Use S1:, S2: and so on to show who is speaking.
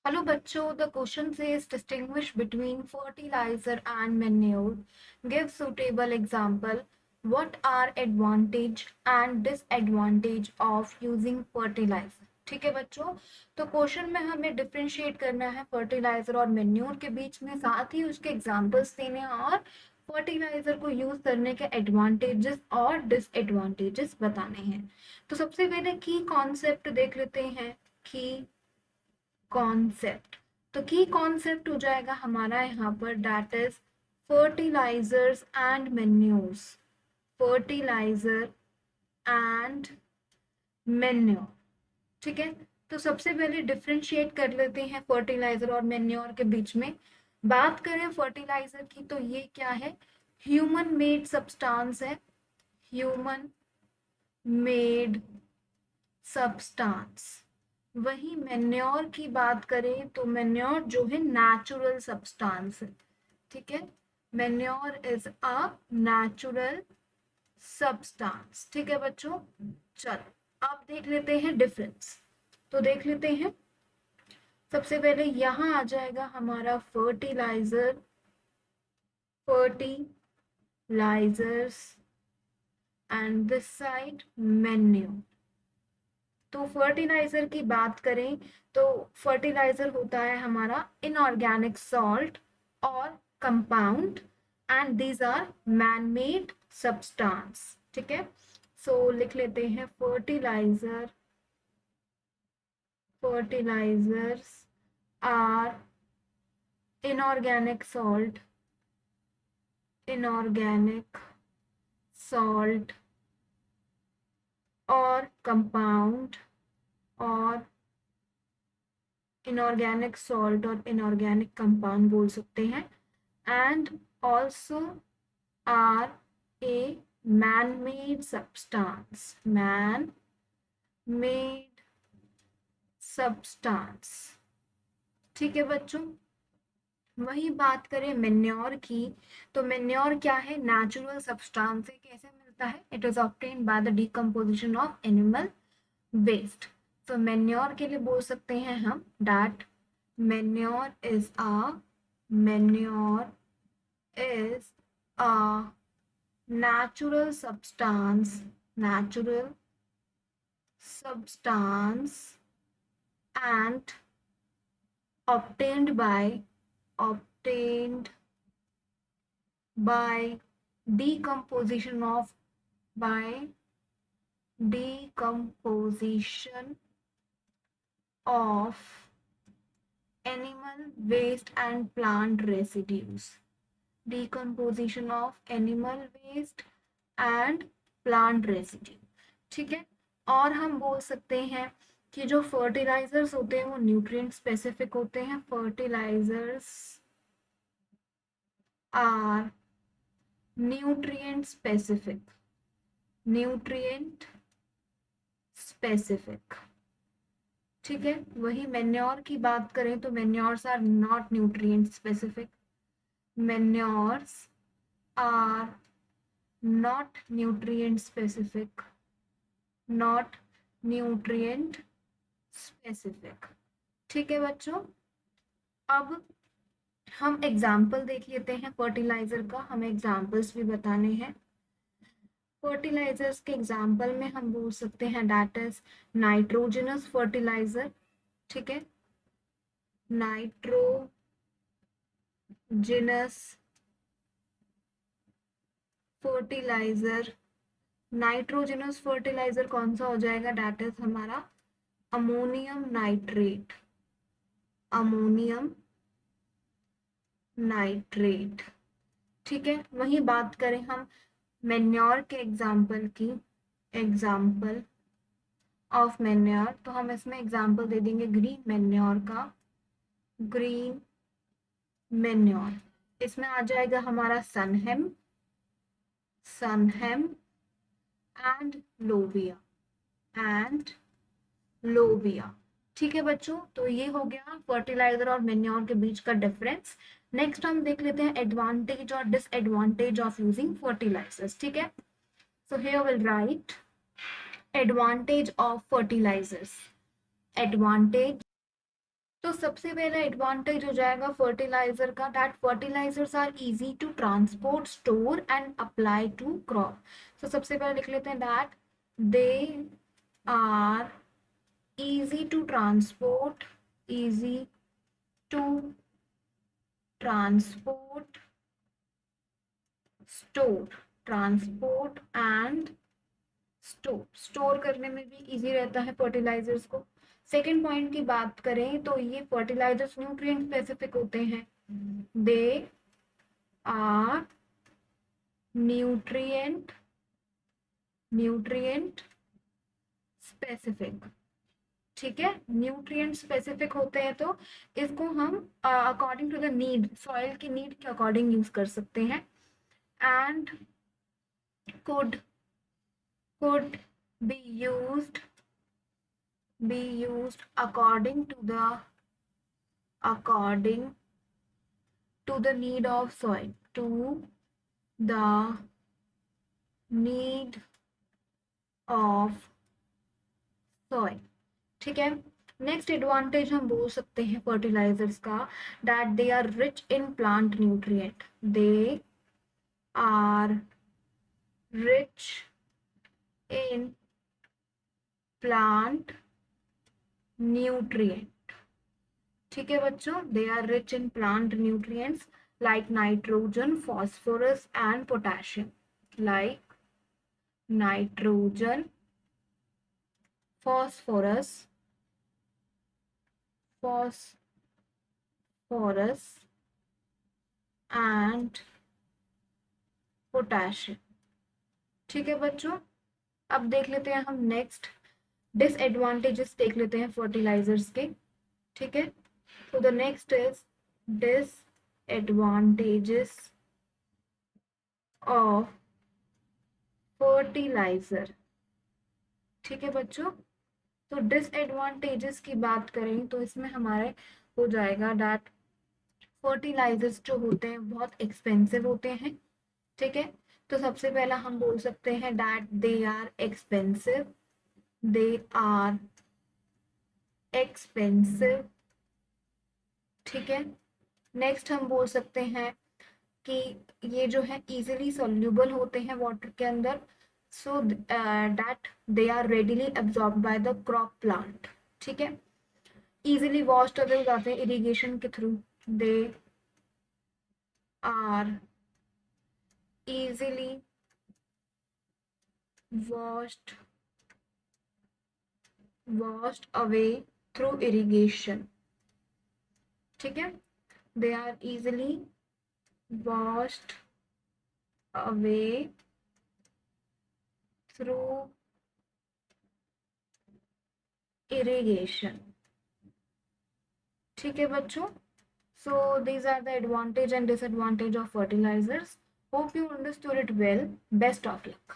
S1: Hello बच्चों, the question says distinguish between fertilizer and manure. Give suitable example. What are advantage and disadvantage of using fertilizer? ठीक है बच्चों, तो question में हमें डिफरेंशिएट करना है फर्टिलाइजर और मेन्योर के बीच में, साथ ही उसके एग्जांपल्स देने हैं और फर्टिलाइजर को यूज करने के एडवांटेजेस और डिसएडवांटेजेस बताने हैं। तो सबसे पहले की कॉन्सेप्ट देख लेते हैं। की कॉन्सेप्ट, तो की कॉन्सेप्ट हो जाएगा हमारा यहाँ पर, that is fertilizers and manures. Fertilizer and manure, ठीक है। तो सबसे पहले डिफरेंशिएट कर लेते हैं फर्टिलाइजर और मेन्योर के बीच में। बात करें फर्टिलाइजर की तो ये क्या है, ह्यूमन मेड सब्सटेंस है। Human made substance. वही मेन्योर की बात करें तो मेन्योर जो है नेचुरल सब्सटेंस है, ठीक है। Manure is a natural substance, ठीक है बच्चों। चलो अब देख लेते हैं डिफरेंस। तो देख लेते हैं, सबसे पहले यहाँ आ जाएगा हमारा fertiliser, fertilisers and this side manure. तो फर्टिलाइजर की बात करें तो फर्टिलाइजर होता है हमारा इनऑर्गेनिक सॉल्ट और compound, and these are man made substance, ठीक है। सो लिख लेते हैं fertiliser, fertilisers are inorganic salt, inorganic salt और कंपाउंड, और इनऑर्गेनिक सॉल्ट और इनऑर्गेनिक कंपाउंड बोल सकते हैं, and also are a man made substance, man made substance, ठीक है बच्चों। वही बात करें मेन्योर की तो मेन्योर क्या है, नेचुरल सब्सटेंस है। कैसे मिलता है, it is obtained by the decomposition of animal waste. तो मेन्योर के लिए बोल सकते हैं हम that manure is a manure is a natural substance, natural substance and obtained by, obtained by decomposition of, by decomposition of animal waste and plant residues, decomposition of animal waste and plant residue, ठीक है। और हम बोल सकते हैं कि जो fertilisers होते हैं वो न्यूट्रिएंट स्पेसिफिक होते हैं। Fertilisers are nutrient specific, nutrient specific, ठीक है। वही मेन्योर की बात करें तो manures are not nutrient specific, manures are not nutrient specific, not nutrient specific, ठीक है बच्चों। अब हम एग्जाम्पल देख लेते हैं फर्टिलाइजर का, हमें एग्जाम्पल्स भी बताने हैं। फर्टिलाइजर्स के एग्जाम्पल में हम बोल सकते हैं दैट इज नाइट्रोजनस फर्टिलाइजर, ठीक है। नाइट्रोजनस फर्टिलाइजर, नाइट्रोजनस फर्टिलाइजर कौन सा हो जाएगा, दैट इज हमारा अमोनियम नाइट्रेट, अमोनियम नाइट्रेट, ठीक है। वही बात करें हम मेन्योर के एग्जाम्पल की, एग्जाम्पल ऑफ मेन्योर, तो हम इसमें एग्जाम्पल दे देंगे ग्रीन मेन्योर का, ग्रीन मेन्योर। इसमें आ जाएगा हमारा सनहेम, सनहेम एंड लोबिया, एंड लोबिया, ठीक है बच्चों। तो ये हो गया फर्टिलाइजर और मेन्योर के बीच का डिफरेंस। नेक्स्ट हम देख लेते हैं एडवांटेज और डिसएडवांटेज ऑफ यूजिंग फर्टिलाइजर्स, ठीक है। So here will write advantage of fertilisers, advantage. तो सबसे पहला एडवांटेज हो जाएगा फर्टिलाइजर का, that fertilisers are easy to transport, store and apply to crop. तो सबसे पहले लिख लेते हैं that they are easy to transport, easy to transport, store, transport and store करने में भी इजी रहता है फर्टिलाइजर्स को। सेकेंड पॉइंट की बात करें तो ये फर्टिलाइजर्स न्यूट्रिएंट स्पेसिफिक होते हैं, दे आर न्यूट्रिएंट स्पेसिफिक। ठीक है, न्यूट्रिएंट स्पेसिफिक होते हैं तो इसको हम according to the need, soil की नीड के अकॉर्डिंग यूज कर सकते हैं। And could be used according to the need of soil, to the need of soil। ठीक है, नेक्स्ट एडवांटेज हम बोल सकते हैं फर्टिलाइजर्स का, that they are rich in plant nutrient, they are rich in plant nutrient. ठीक है बच्चों, they are rich in plant nutrients like nitrogen, phosphorus and potassium, like nitrogen, phosphorus and potassium। ठीक है बच्चों, अब देख लेते हैं हम नेक्स्ट डिसएडवांटेजेस देख लेते हैं फर्टिलाइजर्स के। ठीक है, तो the next is disadvantages of fertiliser. ठीक है बच्चों, तो डिसएडवांटेजेस की बात करें तो इसमें हमारे हो जाएगा दैट फर्टिलाइजर्स जो होते हैं बहुत एक्सपेंसिव होते हैं। ठीक है, तो सबसे पहला हम बोल सकते हैं that they are expensive, they are expensive. ठीक है, नेक्स्ट हम बोल सकते हैं कि ये जो है इजीली सॉल्यूबल होते हैं वाटर के अंदर, so that they are readily absorb by the crop plant. ठीक है, इजीली वॉश्ड अवे हो जाते हैं इरिगेशन के थ्रू, they are easily washed away through irrigation। ठीक है, they are easily washed away through irrigation। ठीक है बच्चों, so these are the advantage and disadvantage of fertilizers। Hope you understood it well. Best of luck।